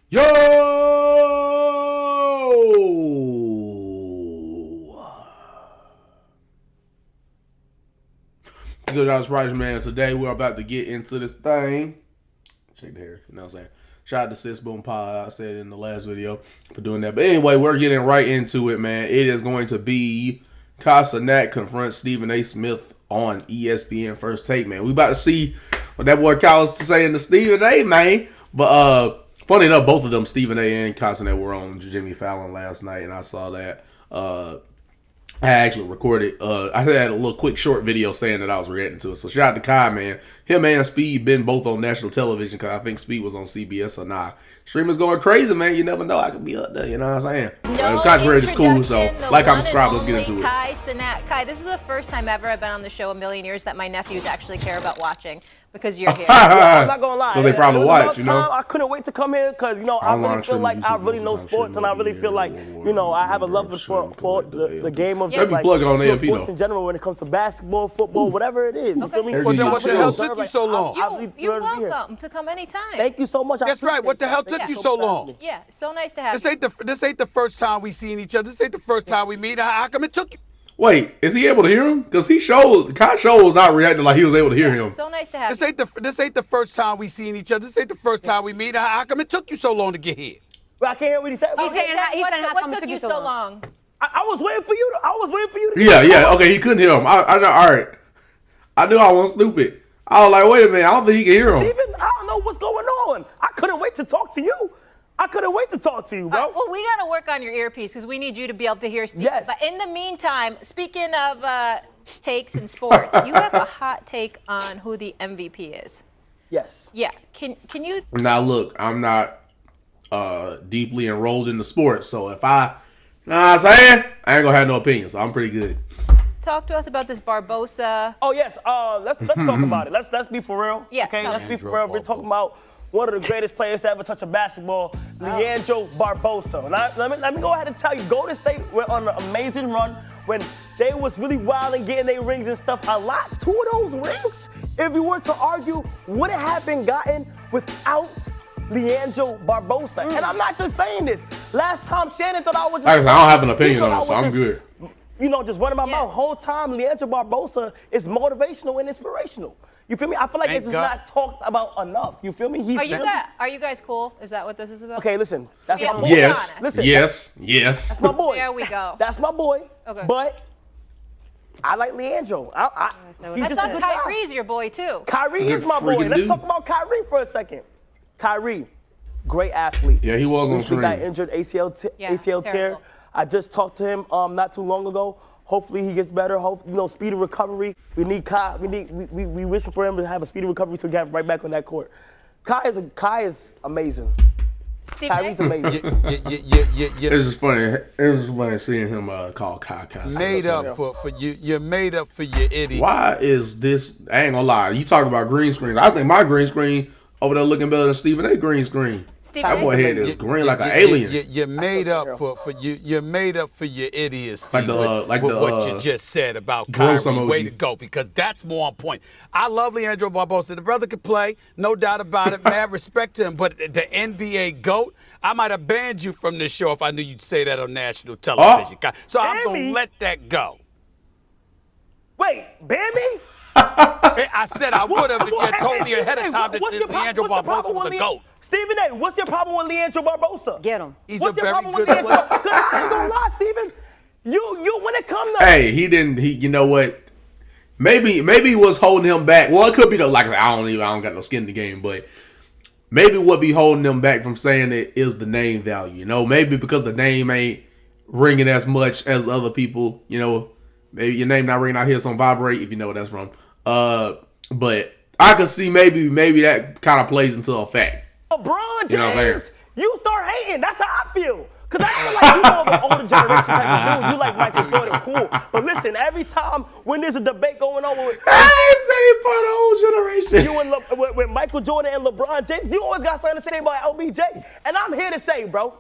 Yo! Good job, Surprise Man. Today we're about to get into this thing. Shake the hair, you know what I'm saying? Shout out to Sis Boom Pod, I said in the last video for doing that. But anyway, we're getting right into it, man. It is going to be Cenat confronts Stephen A. Smith on ESPN First Take, man. We about to see what that boy Kyle was saying to Stephen A., man. But funny enough, both of them, Stephen A. and Cenat, were on Jimmy Fallon last night, and I saw that. I actually recorded. I had a little quick short video saying that I was reacting to it. So shout out to Kai, man. Him and Speed been both on national television because I think Speed was on CBS or not. Streamers going crazy, man. You never know. I could be up there. You know what I'm saying? It's contrary to school, so like, comment, subscribe. Let's get into it. Cenat. Kai, this is the first time ever I've been on the show a million years that my nephews actually care about watching because you're here. I'm not gonna lie. So they probably watch, you know. I couldn't wait to come here because I really feel like I really know sports, and I really feel like I have a love for the game of just like sports in general when it comes to basketball, football, whatever it is. You feel me? Well, then what the hell took you so long? You're welcome to come anytime. Thank you so much. That's right. What the hell took you so long? Yeah, so nice to have you. This ain't the first time we seen each other. This ain't the first time we meet. How come it took you? Wait, is he able to hear him? Because Kai Show was not reacting like he was able to hear him. So nice to have you. This ain't the first time we seen each other. This ain't the first time we meet. How come it took you so long to get here? Well, I can't hear what he said. Okay, what took you so long? I was waiting for you. I was waiting for you to. Yeah. Okay, he couldn't hear him. I know. All right. I knew I wasn't stupid. I was like, wait a minute. I don't think he can hear him. Steven, I don't know what's going on. I couldn't wait to talk to you. I couldn't wait to talk to you, bro. Well, we got to work on your earpiece because we need you to be able to hear Steve. Yes. But in the meantime, speaking of takes in sports, you have a hot take on who the MVP is. Yes. Yeah. Can you? Now, look, I'm not deeply enrolled in the sports, so if I, you know what I'm saying, I ain't going to have no opinion, so I'm pretty good. Talk to us about this Barbosa. Oh, yes. Let's talk about it. Let's be for real. Yeah. Okay, let's be for real. We're talking about one of the greatest players to ever touch a basketball, Leandro Barbosa. And let me go ahead and tell you, Golden State went on an amazing run when they was really wild and getting their rings and stuff. Two of those rings, if you were to argue, wouldn't have been gotten without Leandro Barbosa. And I'm not just saying this. Last time Shannon thought I was just... I don't have an opinion on it, so I'm good. Just running my mouth. Whole time, Leandro Barbosa is motivational and inspirational. You feel me? I feel like it's not talked about enough. You feel me? Are you guys cool? Is that what this is about? Okay, listen. That's my boy. Yes. Listen, yes. That's my boy. There we go. That's my boy. Okay. But I like Leandro. I thought Kyrie's your boy too. Kyrie is my boy. Let's talk about Kyrie for a second. Kyrie, great athlete. Yeah, he was on screen. He got injured ACL tear. I just talked to him not too long ago. Hopefully he gets better. Speedy recovery. We need Kai. We wishing for him to have a speedy recovery so he can get right back on that court. Kai is amazing. Kyrie's amazing. This is funny. It was funny seeing him call Kai. Made up for you. You're made up for your idiot. Why is this? I ain't gonna lie. You talk about green screens. I think my green screen over there looking better than Stephen A. green screen. That boy head is green like an alien. You're made up for you. You're made up for your idiocy. Like what you just said about Kyrie. Way to go, because that's more on point. I love Leandro Barbosa. The brother could play, no doubt about it. Mad respect to him. But the NBA GOAT, I might have banned you from this show if I knew you'd say that on national television. So I'm gonna let that go. Wait, ban me? I said I would have if you had told me ahead of time that Leandro Barbosa was a GOAT. Stephen A., what's your problem with Leandro Barbosa? Get him. He's a very good player. I ain't gonna lie, Stephen. You when it comes to... Hey, you know what? Maybe he was holding him back. Well, it could be I don't got no skin in the game, but maybe what be holding them back from saying it is the name value. Maybe because the name ain't ringing as much as other people, maybe your name not ringing out here, so vibrate if you know what that's from. But I could see maybe that kind of plays into effect. LeBron James, you know what I'm saying? You start hating. That's how I feel. Because I feel like you know the older generation type of dude. You like Michael Jordan, cool. But listen, every time when there's a debate going on with... I ain't said he part of the old generation. You and with Michael Jordan and LeBron James, you always got something to say about LBJ. And I'm here to say, bro,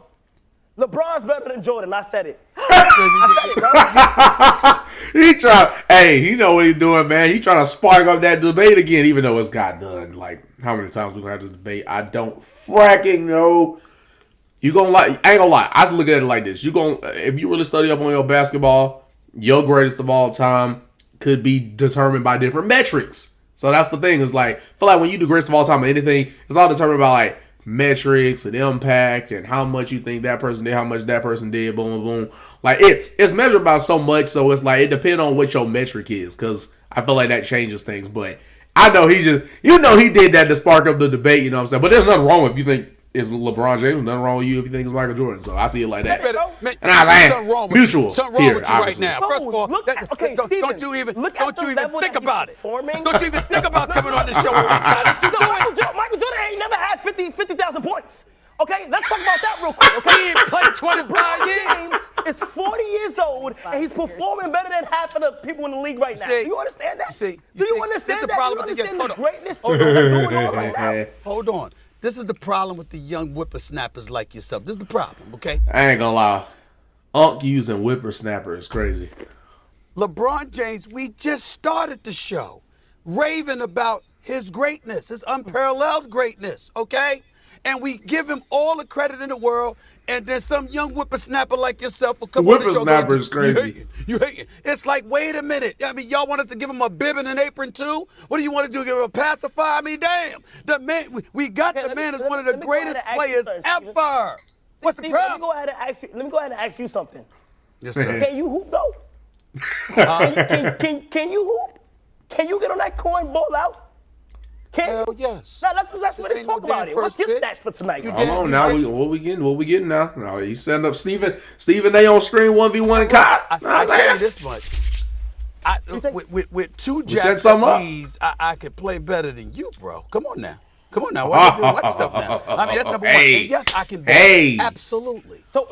LeBron's better than Jordan. I said it. He know what he's doing, man. He trying to spark up that debate again, even though it's got done. Like, how many times we gonna have this debate? I don't fracking know. You gonna like? I ain't gonna lie. I look at it like this. If you really study up on your basketball, your greatest of all time could be determined by different metrics. So that's the thing. It's like, I feel like when you do greatest of all time or anything, it's all determined by like metrics and impact and how much you think that person did, how much that person did, boom, boom. Like it's measured by so much. So it's like it depends on what your metric is, because I feel like that changes things. But I know he did that to spark up the debate. You know what I'm saying? But there's nothing wrong if you think it's LeBron James. Nothing wrong with you if you think it's Michael Jordan. So I see it like that. And I like mutual. Something wrong with you right now. First of all, don't you even think about it. Don't you even think about coming on this show. Michael Jordan ain't never had 50,000 points. Okay, let's talk about that real quick. Okay, he ain't played 25 years. Is 40 years old and he's performing better than half of the people in the league right now. Do you understand that? Do you understand that? Problem do you understand with the greatness that's going on right now? Hold on. This is the problem with the young whippersnappers like yourself. This is the problem, okay? I ain't gonna lie. Unc using whippersnapper is crazy. LeBron James, we just started the show raving about his greatness, his unparalleled greatness, okay? And we give him all the credit in the world, and then some young whippersnapper like yourself will come on the show. Whippersnapper is crazy. You hate it. It's like, wait a minute. I mean, y'all want us to give him a bib and an apron too? What do you want to do? Give him a pacifier? I mean, damn. The man, we got the man as one of the greatest players ever. What's the problem? Let me go ahead and ask you something. Yes, sir. Can you hoop though? Can you hoop? Can you get on that coin ball out? Hell yes. No, let's really talk about it. What's your stats for tonight? Hold on now. What we getting now? No, he's setting up Stephen A on screen 1v1 Kai. I tell you this much. With two jacks of these, I could play better than you, bro. Come on now. Watch yourself now. I mean, that's number one. And yes, I can. Absolutely. So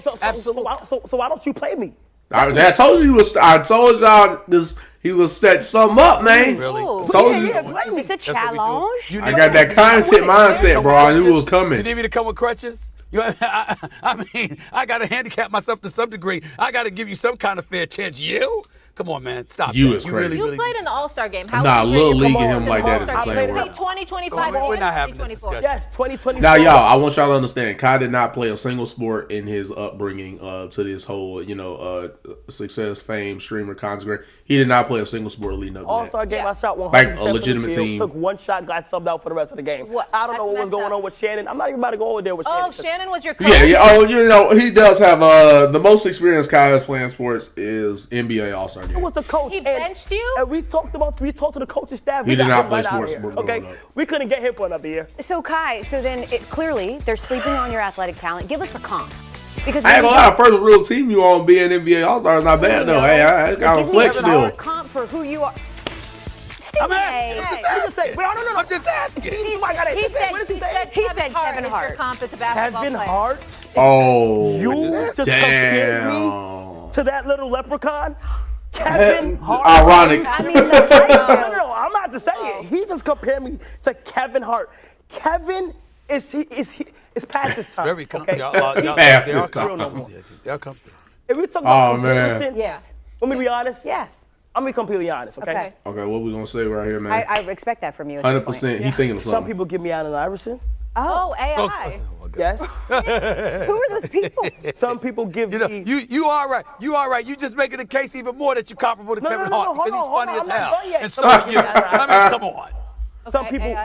why don't you play me? I told you y'all this. He was set something up, man. Really? Told you. It's a challenge. I got that content mindset, bro. I knew it was coming. You need me to come with crutches? I mean, I got to handicap myself to some degree. I got to give you some kind of fair chance. You? Come on, man. Stop. You is crazy. You played in the All-Star game. How nah, was Little League and him like that is the same word. 2025. We're not having this discussion. Yes, 2024. Now, y'all, I want y'all to understand, Kai did not play a single sport in his upbringing to this whole, success, fame, streamer, content. He did not play a single sport leading up to that. All-Star game, I shot 100% like a legitimate team. Took one shot, got subbed out for the rest of the game. I don't know what was going on with Shannon. I'm not even about to go over there with Shannon. Oh, Shannon was your coach? Yeah. Oh, he does have the most experience Kai has playing sports is NBA All-Star game. Who was the coach? He benched you? And we talked to the coaching staff. He did not play right sports. Okay, we couldn't get him for another year. So Kai, clearly they're sleeping on your athletic talent. Give us a comp. Because I ain't gonna lie, first real team you on being NBA All-Star is not bad though. Hey, I got a flex deal. Comp for who you are. I'm just asking. He said Kevin Hart. Kevin Hart? Oh, You just compared me to that little leprechaun? Kevin Hart. Ironic. I mean, No, I'm not to say it. He just compared me to Kevin Hart. Kevin is past his time. Very comfortable. Past his time. They'll come through. If we talk about man. Yes. Let me be honest. Yes. I'm gonna be completely honest, okay? Okay, what we gonna say right here, man? I expect that from you. 100%. He thinking of Some something. people give me Allen Iverson. Oh, AI. Yes. Who are those people? Some people give me. You all right. You just making the case even more that you're comparable to Kevin Hart because he's funny as hell. And so are you. I mean, come on.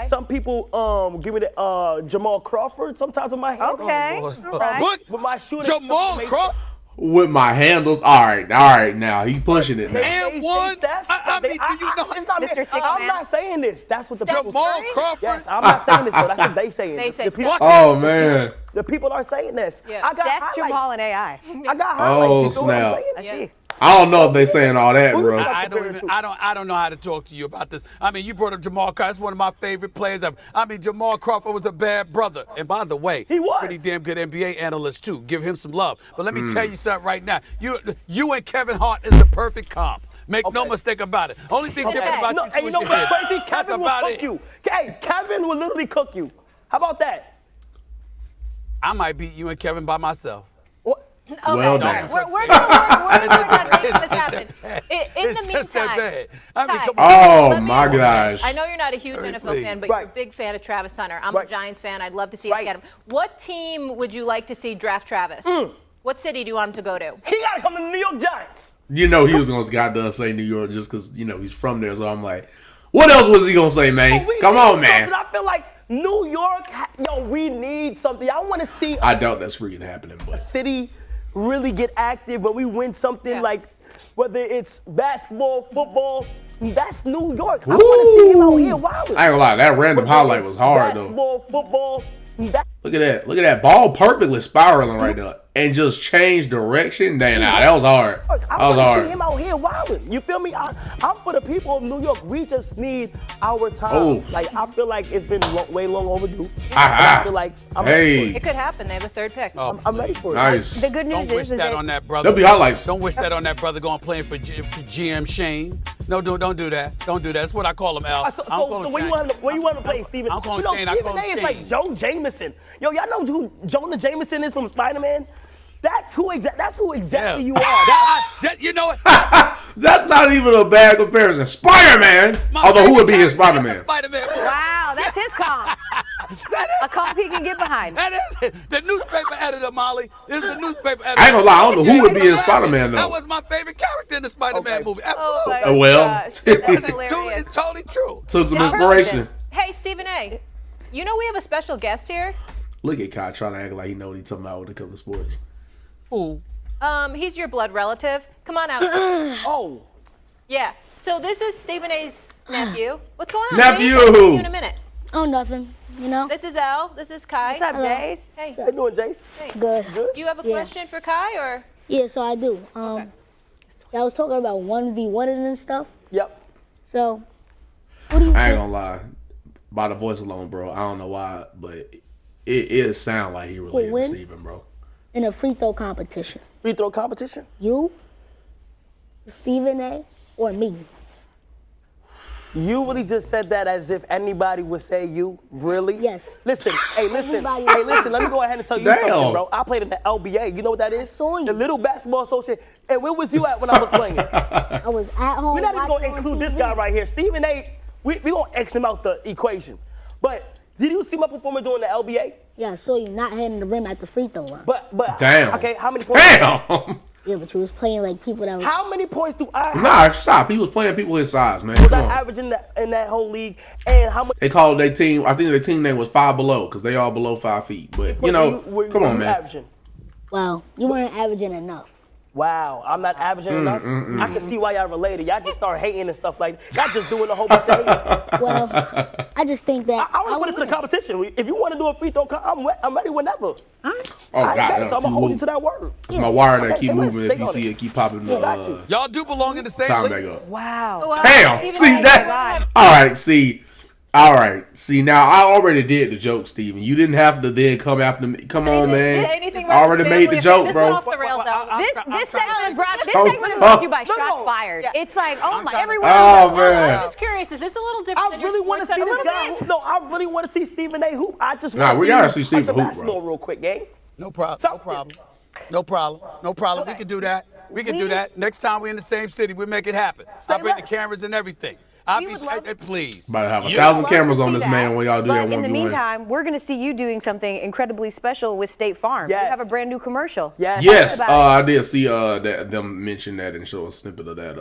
Some people give me the Jamal Crawford sometimes with my handle. Okay. All right. What? With my shooting. Jamal Crawford? With my handles. All right. Now he's pushing it now. And one. I mean, do you know? It's not Mr. Six I'm Man. not saying this. That's what the people Jamal say. Crawford? Yes, I'm not saying this, though. That's what they saying. They say the Oh man. The people are saying this. Yeah. I got Steph, highlights. Jamal, and AI. I got highlights. Oh, You know what I'm snap. saying? I see. I don't know if they saying all that, bro. I don't know how to talk to you about this. I mean, you brought up Jamal Crawford. That's one of my favorite players ever. I mean, Jamal Crawford was a bad brother. And by the way, He was. pretty damn good NBA analyst too. Give him some love. But let me tell you something right now. You and Kevin Hart is the perfect comp. Make no mistake about it. Only thing different about No, you and two you is know your what's head. crazy? That's Kevin will about cook it. you. Hey, Kevin will literally cook you. How about that? I might beat you and Kevin by myself. What? Okay, Well all done. right. We're going to work on making this happen. In It's the just that meantime, bad. I mean, Kai, come on. Oh let me my ask you this. gosh. I know you're not a huge Very NFL pleased. fan, but you're a Right. big fan of Travis Hunter. I'm Right. a Giants fan. I'd love to see Right. us get him. What team would you like to see draft Travis? What city do you want him to go to? He got to come to the New York Giants. You know he was gonna got done say New York just because he's from there. So I'm like, what else was he gonna say, man? We Come need on, man. something. I feel like New York, we need something. I want to see I doubt that's freaking happening, but city really get active when we win something Yeah. like whether it's basketball, football. That's New York. I want to see him out here wilding. I ain't gonna lie, that random Whether highlight it's was hard though. Basketball, football. Look at that. Look at that ball perfectly spiraling right now and just changed direction. Dang, nah, that was hard. I That was want to see hard. him out here wilding. You feel me? I'm for the people of New York. We just need our time. Oh. Like I feel like it's been way long overdue. Ah, I feel like I'm ready for Hey, it. It could happen. They have a third pick. I'm ready for it. nice. The good news Don't wish is that that on that brother. There'll be highlights. Don't wish that on that brother going playing for GM Shane. No, don't do that. Don't do that. That's what I call him, Al. So, I'm so calling where you Shane. want to play, Steven? I'm calling You know, Shane. I Stephen call A. him is like Shane. Joe Jameson. Yo, y'all know who Jonah Jameson is from Spider-Man? That's who exactly you are. You know what? That's not even a bad comparison. Spider-Man. Although who would be his Spider-Man? Spider-Man. wow, that's his comp. A comp he can get behind. That is the newspaper editor, Molly. This is the newspaper editor. I ain't gonna lie, I don't know who would be his Spider-Man, though. That was my favorite character in the Spider-Man Okay. movie. Oh my Absolutely. Well, gosh. That's It's hilarious. totally true. Took some Yeah. inspiration. Hey, Stephen A. You know we have a special guest here. Look at Kai trying to act like he know what he's talking about when it comes to sports. Ooh. He's your blood relative. Come on out. Oh, Yeah. So this is Stephen A.'s nephew. What's going on? Nephew! Jace? I'll see you in a minute. Oh, nothing. You know? This is Al. This is Kai. What's up, Jace? Hey. how you doing, Jace? Good. Good. Do you have a Yeah. question for Kai or? Yeah, so I do. Okay. So I was talking about 1v1 and stuff. Yep. So, what do you I ain't think? gonna lie. By the voice alone, bro. I don't know why, but it sound like he related to win? Steven, bro. In a free throw competition? Free throw competition? You, Stephen A, or me? You really just said that as if anybody would say you? Really? Yes. Listen, listen, Everybody- let me go ahead and tell you Damn. something, bro. I played in the LBA. You know what that is? saw you. The Little Basketball Association. And where was you at when I was playing? I was at home. We're not even watching gonna on include this TV. guy right here. Stephen A, we gonna X him out the equation. But did you see my performance during the LBA? Yeah, I saw you not hitting the rim at the free throw line. But Damn. Okay, how many points? Damn. Yeah, but you was playing like people that was. How many points do I have? Nah, stop. He was playing people his size, man. Was Come I on. averaging in that whole league? And how much They called their team. I think their team name was Five Below because they all below 5 feet. But you know, come on, man. Averaging? Well, you weren't averaging enough. Wow, I'm not averaging enough. I can see why y'all related. Y'all just start hating and stuff like that. Y'all just doing a whole bunch of hating. Well, I just think that. I want to put it to the competition. If you want to do a free throw, I'm ready whenever. Oh I God, ain't mad, so I'm keep gonna hold you moving. to that word. It's my wire that Okay, keep say less. moving. Say If you on see it. it, keep popping Yeah, got you. Y'all do belong in the same time league. back up. Wow. Well, Damn. Stephen See A. that? All right. See. All right. See now, I already did the joke, Steven. You didn't have to then come after me. Come on, Didn't man. say anything I about already his made family the joke, affair. This bro. went off the rails, though. This segment is brought to you by No, Shots no. Fired. Yeah. It's like, oh my, trying- everyone. Oh I'm man. just curious. Is this a little different I than your really want to sports see that this a guy. little bit? No, I really want to see Stephen A. hoop. I just Nah, want we to gotta see Stephen touch a hoop, bro. basketball real quick, gang. No problem. So- No problem. No problem. No problem. We can do that. We can do that. Next time we're in the same city, we'll make it happen. Say I'll bring the less. cameras and everything. I'll We be would love- please. About to have a You- 1,000 Love to cameras on see this that. man when y'all do But that in the 1v1. meantime, we're going to see you doing something incredibly special with State Farm. Yes. You have a brand new commercial. Yes. Yes, Talk about I did see them mention that and show a snippet of that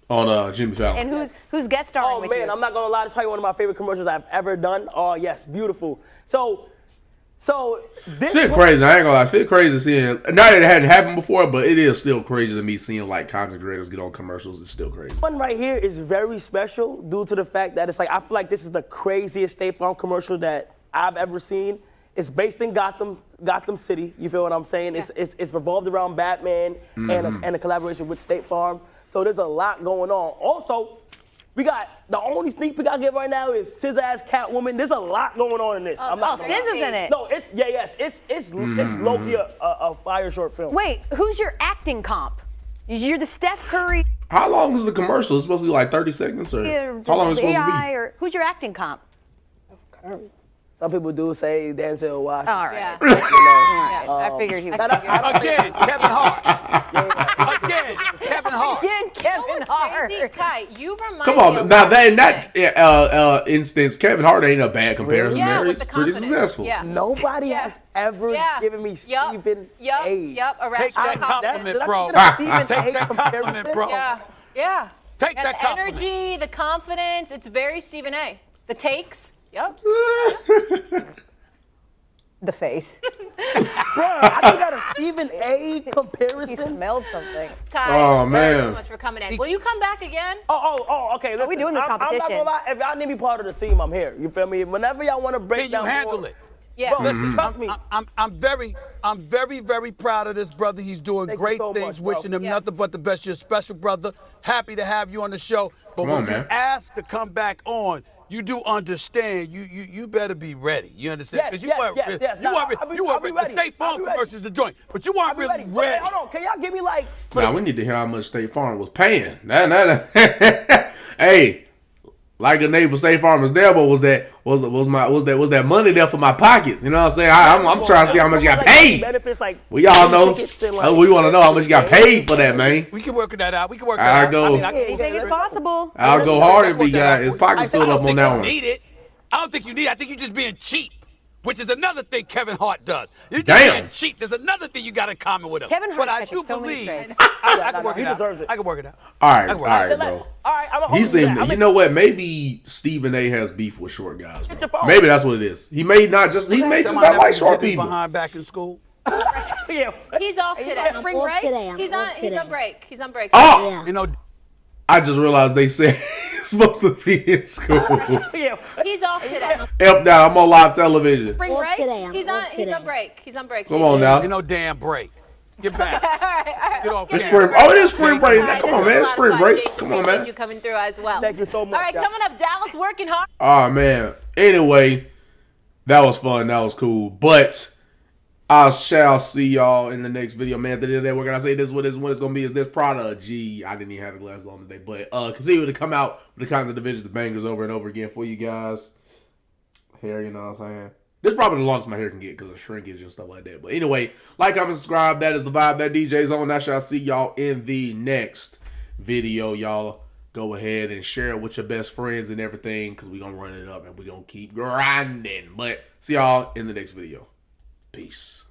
on Jimmy Fallon. And who's guest starring Oh with man, you? I'm not gonna lie. This is probably one of my favorite commercials I've ever done. Oh yes, beautiful. So this Shit one- crazy. I ain't gonna lie. Shit crazy seeing. Not that it hadn't happened before, but it is still crazy to me seeing like content creators get on commercials. It's still crazy. one right here is very special due to the fact that it's like I feel like this is the craziest State Farm commercial that I've ever seen. It's based in Gotham City. You feel what I'm saying? It's revolved around Batman and a collaboration with State Farm. So there's a lot going on. Also, we got the only sneak peek I get right now is Scissor Ass Catwoman. There's a lot going on in this. I'm not gonna lie. SZA's in it. No, it's low-key a fire short film. Wait, who's your acting comp? You're the Steph Curry. How long is the commercial? It's supposed to be like 30 seconds, or how long is it supposed to AI, be? or who's your acting comp? Curry. Some people do say Denzel Washington. All right. Yeah. You know, I figured he was. Again, Kevin Hart. Again, Kevin Hart. Again, Kevin Hart. Crazy, Kai, you remind Come me on, of now that in Stephen that instance, Kevin Hart ain't a bad comparison. Yeah, there. with He's the pretty confidence. successful. Yeah. Nobody has ever Yeah. given me Yup. Stephen Yup. A. Yup. A Take that rational compliment, Did I bro. get a Stephen Take A that compliment, comparison? bro. Yeah. Yeah. Take And that the compliment. energy, the confidence, it's very Stephen A. The takes. Yep. The face. Bro, I just got a Stephen A He comparison. smelled something. Kai, Oh, thank you man. so much for coming in. Will you come back again? Okay. Listen, we doing this I'm not competition? gonna lie. If y'all need me part of the team, I'm here. You feel me? Whenever y'all want to break Can you down handle more- it? Yeah. Bro, listen, trust me. I'm very proud of this brother. He's doing Thank you great so things. much, bro. Wishing him Yeah. nothing but the best. You're a special brother. Happy to have you on the show. But Come when on, you man. ask to come back on, you do understand. You better be ready. You understand? Yes, 'Cause you yes, weren't yes, ready. yes. You Nah, weren't ready. I'll be- You I'll weren't be ready. The ready. State I'll Farm be ready. commercials the joint, but you weren't I'll be really ready. ready. Wait, hold on. Can y'all give me like? Now we need to hear how much State Farm was paying. Hey, like a neighbor, State Farm is there, but was that money there for my pockets? You know what I'm saying? I'm trying to see how much you got Like, paid. benefits, like We all know. tickets and, like, We want to know how much you got paid for that, man. We can work that out. We can work I that out. go- Anything is possible. I'll go hard if he got his I pockets filled don't up on think that you one. need it. I don't think you need it. I think you're just being cheap, which is another thing Kevin Hart does. You're just Damn. being cheap. There's another thing you got in common with him. Kevin Hart but I catches do so many believe strays. I can work he it out. deserves it. I can work it out. All right, I all can work right, it out. bro. All right, I'm a He seemed, you know what? Maybe Stephen A. has beef with short guys, your bro. phone. Maybe that's what it is. He may just Somebody not like that short get his people. behind back in school. Yeah. He's off today. Spring Off break? today. I'm He's off on today. break. He's on break. Oh, Yeah. You know, I just realized they said he's supposed to be in school. Yeah. He's off today. F that, I'm on live television. Spring Off break? today. I'm He's off today. on break. He's on break. Come on now. you know, damn break. Get back. Get off. It's camera. spring. Oh, it is spring break. All right, Come this on, is man. a It's lot of spring fun. break. Jason, Come on, appreciate man. you coming through as well. Thank you so much. All right, y'all. coming up, Dallas working hard. Oh man. Anyway, that was fun. That was cool. But I shall see y'all in the next video, man. At the end of the day, we're gonna say this. What it's gonna be is this Prodigy. I didn't even have the glasses on today, but continue to come out with the kinds of divisions, the bangers over and over again for you guys. Hair, you know what I'm saying? This is probably the longest my hair can get because of shrinkage and stuff like that. But anyway, like, comment, subscribe. That is the vibe that DJ's on. I shall see y'all in the next video. Y'all go ahead and share it with your best friends and everything because we're going to run it up and we're going to keep grinding. But see y'all in the next video. Peace.